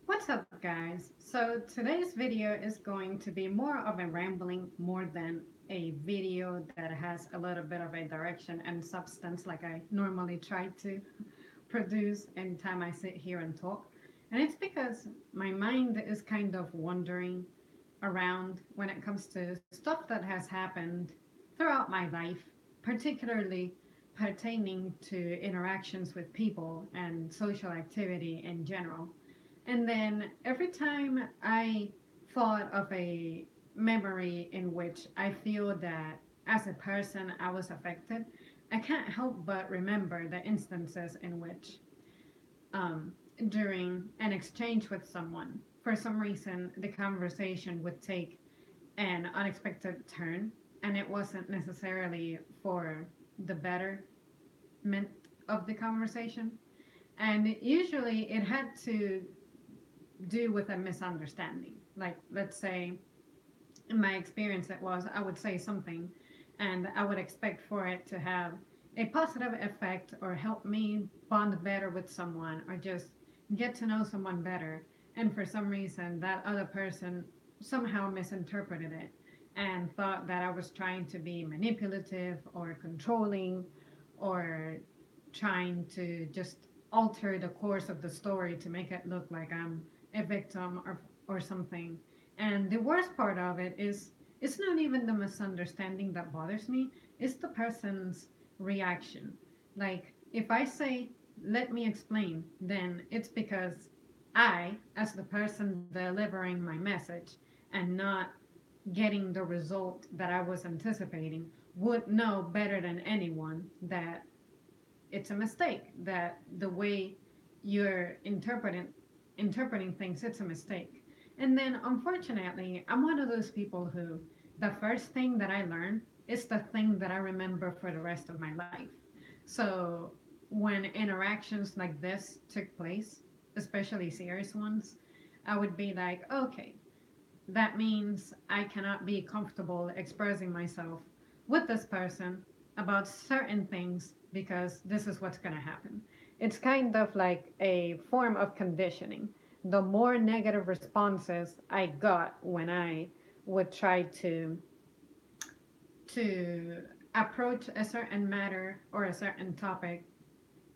What's up, guys? So today's video is going to be more of a rambling more than a video that has a little bit of a direction and substance like I normally try to produce anytime I sit here and talk. And it's because my mind is kind of wandering around when it comes to stuff that has happened throughout my life, particularly pertaining to interactions with people and social activity in general. And then every time I thought of a memory in which I feel that as a person I was affected, I can't help but remember the instances in which, um, during an exchange with someone, for some reason, the conversation would take an unexpected turn, and it wasn't necessarily for the betterment of the conversation. And usually it had to do with a misunderstanding. Like, let's say, in my experience, it was I would say something and I would expect for it to have a positive effect or help me bond better with someone or just get to know someone better. And for some reason, that other person somehow misinterpreted it and thought that I was trying to be manipulative or controlling or trying to just alter the course of the story to make it look like I'm a victim or something. And the worst part of it is it's not even the misunderstanding that bothers me, it's the person's reaction. Like, if I say, let me explain, then it's because I, as the person delivering my message and not getting the result that I was anticipating, would know better than anyone that it's a mistake, that the way you're interpreting things, it's a mistake. And then unfortunately, I'm one of those people who the first thing that I learn is the thing that I remember for the rest of my life. So when interactions like this took place, especially serious ones, I would be like, okay, that means I cannot be comfortable expressing myself with this person about certain things because this is what's going to happen. It's kind of like a form of conditioning. The more negative responses I got when I would try to approach a certain matter or a certain topic,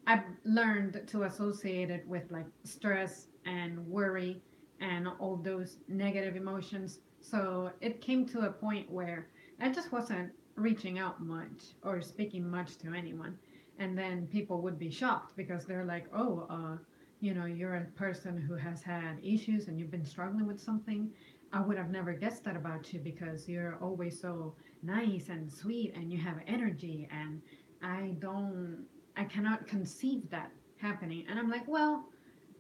I've learned to associate it with like stress and worry and all those negative emotions. So it came to a point where I just wasn't reaching out much or speaking much to anyone. And then people would be shocked because they're like, oh, you're a person who has had issues and you've been struggling with something. I would have never guessed that about you because you're always so nice and sweet and you have energy. And I don't I cannot conceive that happening. And I'm like, well,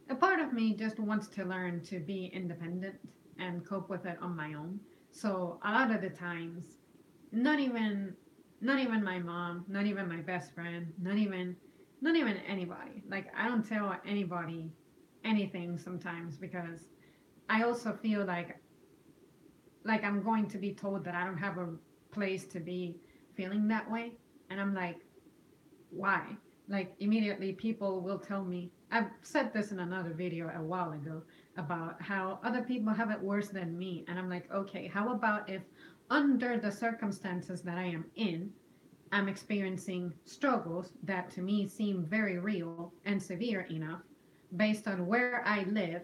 a part of me just wants to learn to be independent and cope with it on my own. So a lot of the times, not even not even my mom, not even my best friend, not even anybody. Like, I don't tell anybody anything sometimes because I also feel like I'm going to be told that I don't have a place to be feeling that way. And I'm like, why? Like, immediately people will tell me, I've said this in another video a while ago about how other people have it worse than me. And I'm like, okay, how about if under the circumstances that I am in, I'm experiencing struggles that to me seem very real and severe enough based on where I live,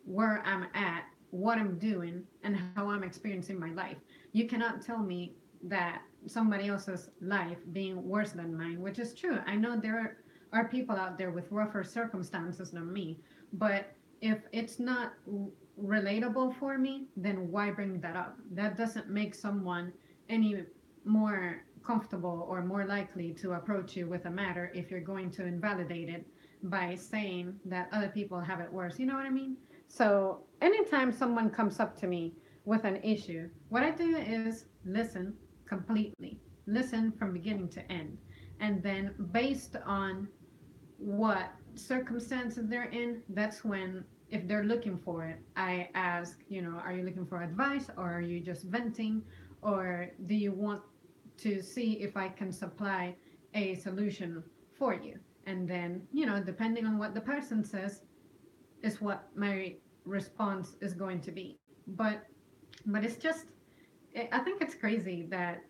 where I'm at, what I'm doing, and how I'm experiencing my life. You cannot tell me that somebody else's life being worse than mine, which is true. I know there are people out there with rougher circumstances than me, but if it's not relatable for me, then why bring that up? That doesn't make someone any more comfortable or more likely to approach you with a matter if you're going to invalidate it by saying that other people have it worse. You know what I mean? So, anytime someone comes up to me with an issue, what I do is listen completely, listen from beginning to end. And then, based on what circumstances they're in, that's when, if they're looking for it, I ask, are you looking for advice or are you just venting? Or do you want to see if I can supply a solution for you? And then, depending on what the person says, is what my response is going to be. But it's just, I think it's crazy that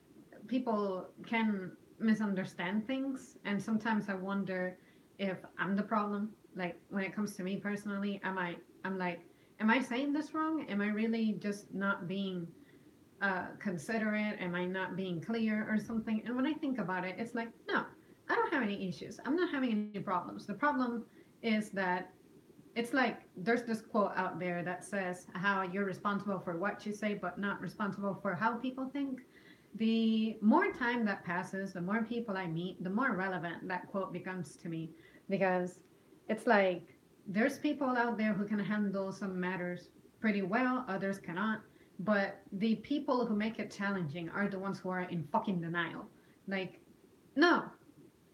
people can misunderstand things, and sometimes I wonder if I'm the problem. Like when it comes to me personally, I'm like, am I saying this wrong? Am I really just not being considerate? Am I not being clear or something? And when I think about it, it's like, no, I don't have any issues. I'm not having any problems. The problem is that it's like there's this quote out there that says how you're responsible for what you say, but not responsible for how people think. The more time that passes, the more people I meet, the more relevant that quote becomes to me. Because it's like there's people out there who can handle some matters pretty well, others cannot. But the people who make it challenging are the ones who are in fucking denial. Like, no,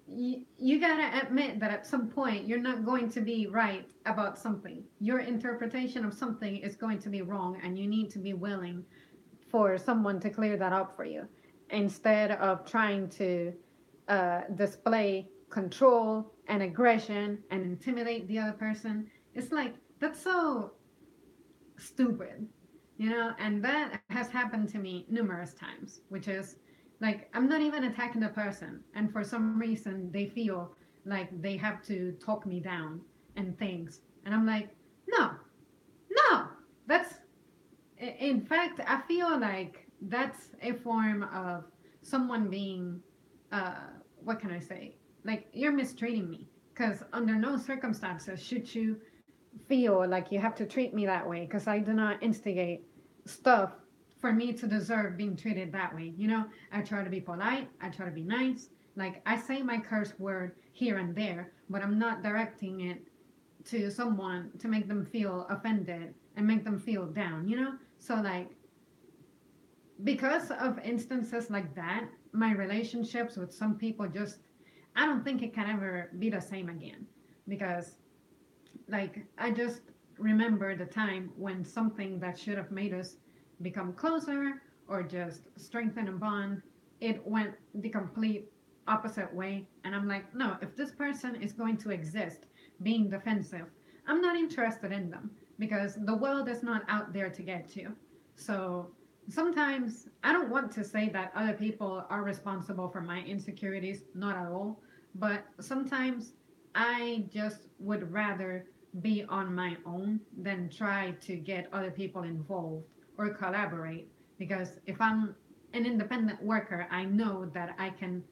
you gotta admit that at some point you're not going to be right about something. Your interpretation of something is going to be wrong, and you need to be willing for someone to clear that up for you instead of trying to display control and aggression and intimidate the other person. It's like, that's so stupid, and that has happened to me numerous times, which is like, I'm not even attacking the person, and for some reason they feel like they have to talk me down and things, and I'm like, no, no, that's, in fact, I feel like that's a form of someone being, uh, what can I say? Like, you're mistreating me. Because under no circumstances should you feel like you have to treat me that way. Because I do not instigate stuff for me to deserve being treated that way. I try to be polite. I try to be nice. Like, I say my curse word here and there, but I'm not directing it to someone to make them feel offended and make them feel down. So, like, because of instances like that, my relationships with some people just, I don't think it can ever be the same again. Because, like, I just remember the time when something that should have made us become closer or just strengthen a bond, it went the complete opposite way. And I'm like, no, if this person is going to exist being defensive, I'm not interested in them because the world is not out there to get you. So sometimes I don't want to say that other people are responsible for my insecurities, not at all. But sometimes I just would rather be on my own than try to get other people involved or collaborate. Because if I'm an independent worker, I know that I can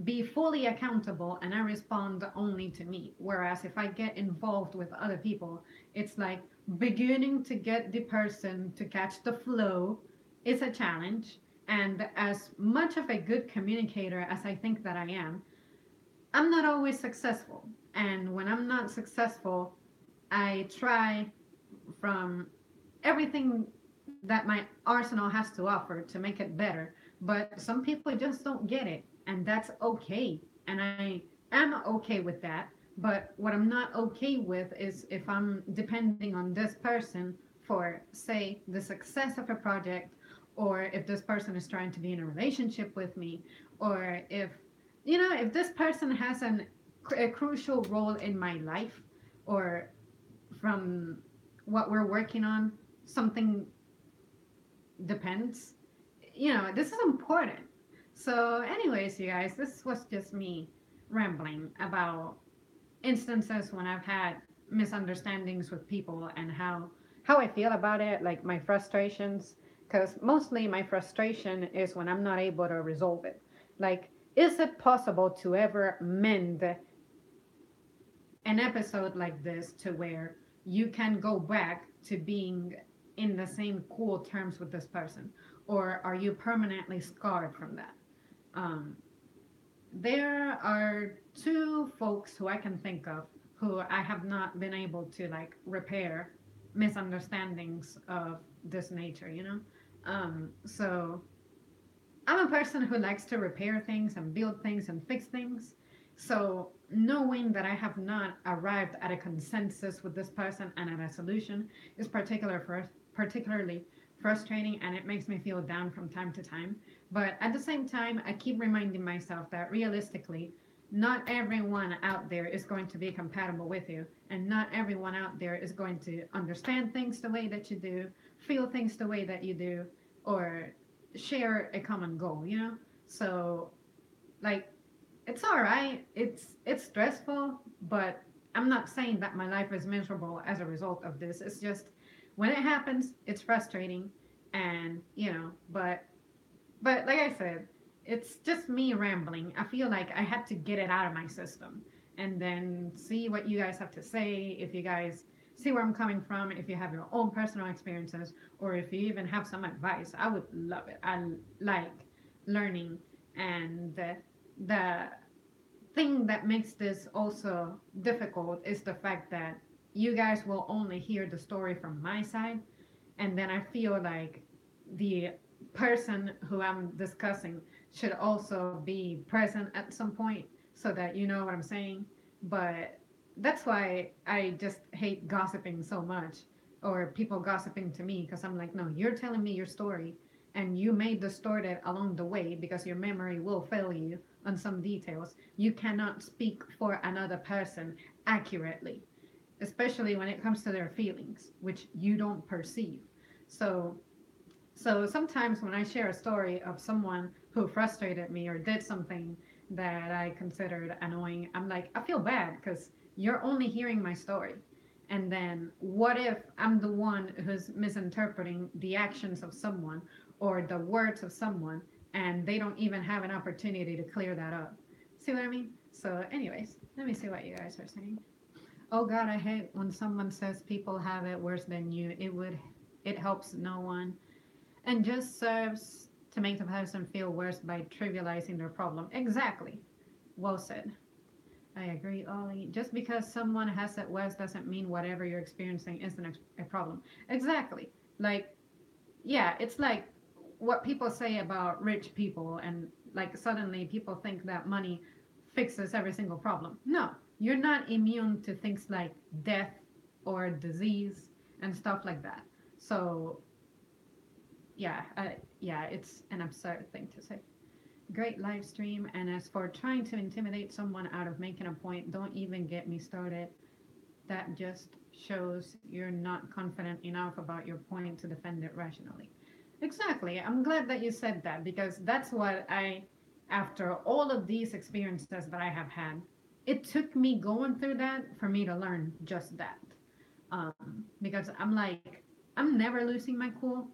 be fully accountable and I respond only to me. Whereas if I get involved with other people, it's like beginning to get the person to catch the flow is a challenge. And as much of a good communicator as I think that I am, I'm not always successful. And when I'm not successful, I try from everything that my arsenal has to offer to make it better. But some people just don't get it, and that's okay. And I am okay with that. But what I'm not okay with is if I'm depending on this person for, say, the success of a project, or if this person is trying to be in a relationship with me, or if this person has a crucial role in my life, or from what we're working on, something depends. This is important. So, anyways, you guys, this was just me rambling about instances when I've had misunderstandings with people and how I feel about it, like my frustrations. Because mostly my frustration is when I'm not able to resolve it. Like, is it possible to ever mend an episode like this to where you can go back to being in the same cool terms with this person? Or are you permanently scarred from that? Um, there are two folks who I can think of who I have not been able to like repair misunderstandings of this nature. So I'm a person who likes to repair things and build things and fix things. So knowing that I have not arrived at a consensus with this person and at a solution is particularly frustrating, and it makes me feel down from time to time. But at the same time, I keep reminding myself that realistically, not everyone out there is going to be compatible with you, and not everyone out there is going to understand things the way that you do, feel things the way that you do, or share a common goal, you know? So, like, it's all right. It's stressful, but I'm not saying that my life is miserable as a result of this. It's just when it happens, it's frustrating, and but like I said, it's just me rambling. I feel like I had to get it out of my system and then see what you guys have to say. If you guys see where I'm coming from, if you have your own personal experiences, or if you even have some advice, I would love it. I like learning, and the thing that makes this also difficult is the fact that you guys will only hear the story from my side, and then I feel like the person who I'm discussing should also be present at some point so that you know what I'm saying. But that's why I just hate gossiping so much, or people gossiping to me, because I'm like, no, you're telling me your story and you may distort it along the way because your memory will fail you on some details. You cannot speak for another person accurately, especially when it comes to their feelings, which you don't perceive. So so sometimes when I share a story of someone who frustrated me or did something that I considered annoying, I'm like, I feel bad because you're only hearing my story. And then what if I'm the one who's misinterpreting the actions of someone or the words of someone, and they don't even have an opportunity to clear that up? See what I mean? So, anyways, let me see what you guys are saying. Oh God, I hate when someone says people have it worse than you. It helps no one and just serves to make the person feel worse by trivializing their problem. Exactly. Well said. I agree, Ollie. Just because someone has it worse doesn't mean whatever you're experiencing isn't a problem. Exactly. Like, yeah, it's like what people say about rich people, and like suddenly people think that money fixes every single problem. No, you're not immune to things like death or disease and stuff like that. So yeah, it's an absurd thing to say. Great live stream. And as for trying to intimidate someone out of making a point, don't even get me started. That just shows you're not confident enough about your point to defend it rationally. Exactly. I'm glad that you said that because that's what after all of these experiences that I have had, it took me going through that for me to learn just that. Because I'm like, I'm never losing my cool.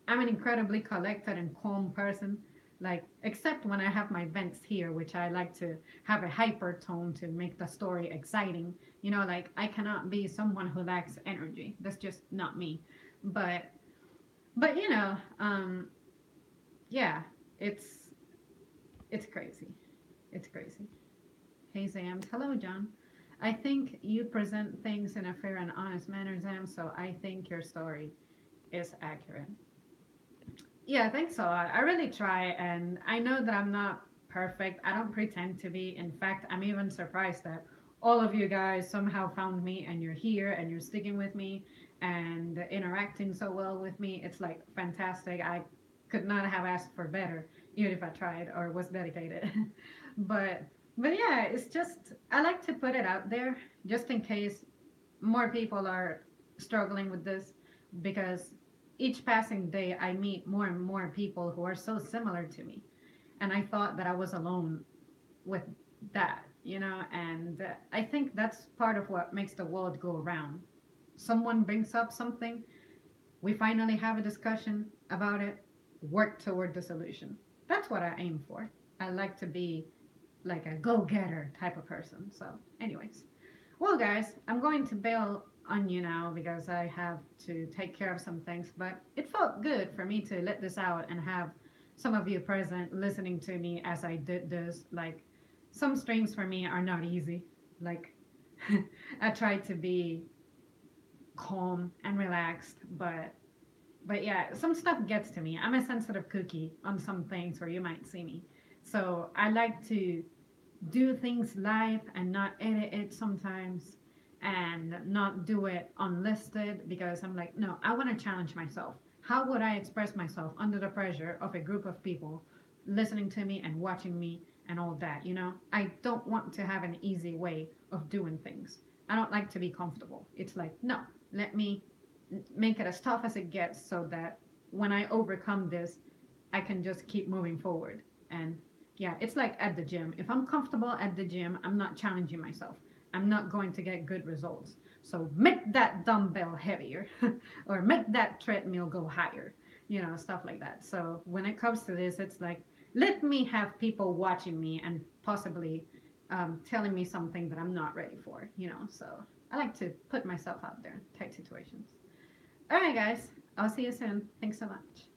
I'm an incredibly collected and calm person. Like, except when I have my vents here, which I like to have a hyper tone to make the story exciting. You know, like I cannot be someone who lacks energy. That's just not me. But but yeah, it's it's crazy. It's crazy. Hey Zams, hello John. I think you present things in a fair and honest manner, Zam. So I think your story is accurate. Yeah, thanks a lot. I really try, and I know that I'm not perfect. I don't pretend to be. In fact, I'm even surprised that all of you guys somehow found me and you're here and you're sticking with me and interacting so well with me. It's like fantastic. I could not have asked for better, even if I tried or was dedicated. but but yeah, it's just I like to put it out there just in case more people are struggling with this because each passing day I meet more and more people who are so similar to me. And I thought that I was alone with that, and I think that's part of what makes the world go around. Someone brings up something, we finally have a discussion about it, work toward the solution. That's what I aim for. I like to be like a go getter type of person. So, anyways. Well, guys, I'm going to bail on you now because I have to take care of some things, but it felt good for me to let this out and have some of you present listening to me as I did this. Like, some streams for me are not easy. Like, I try to be calm and relaxed, but yeah, some stuff gets to me. I'm a sensitive cookie on some things where you might see me. So I like to do things live and not edit it sometimes and not do it unlisted because I'm like, no, I want to challenge myself. How would I express myself under the pressure of a group of people listening to me and watching me and all that, you know? I don't want to have an easy way of doing things. I don't like to be comfortable. It's like, no, let me make it as tough as it gets so that when I overcome this, I can just keep moving forward. And yeah, it's like at the gym. If I'm comfortable at the gym, I'm not challenging myself. I'm not going to get good results. So make that dumbbell heavier or make that treadmill go higher, you know, stuff like that. So when it comes to this, it's like, let me have people watching me and possibly telling me something that I'm not ready for, you know. So I like to put myself out there in tight situations. All right, guys. I'll see you soon. Thanks so much.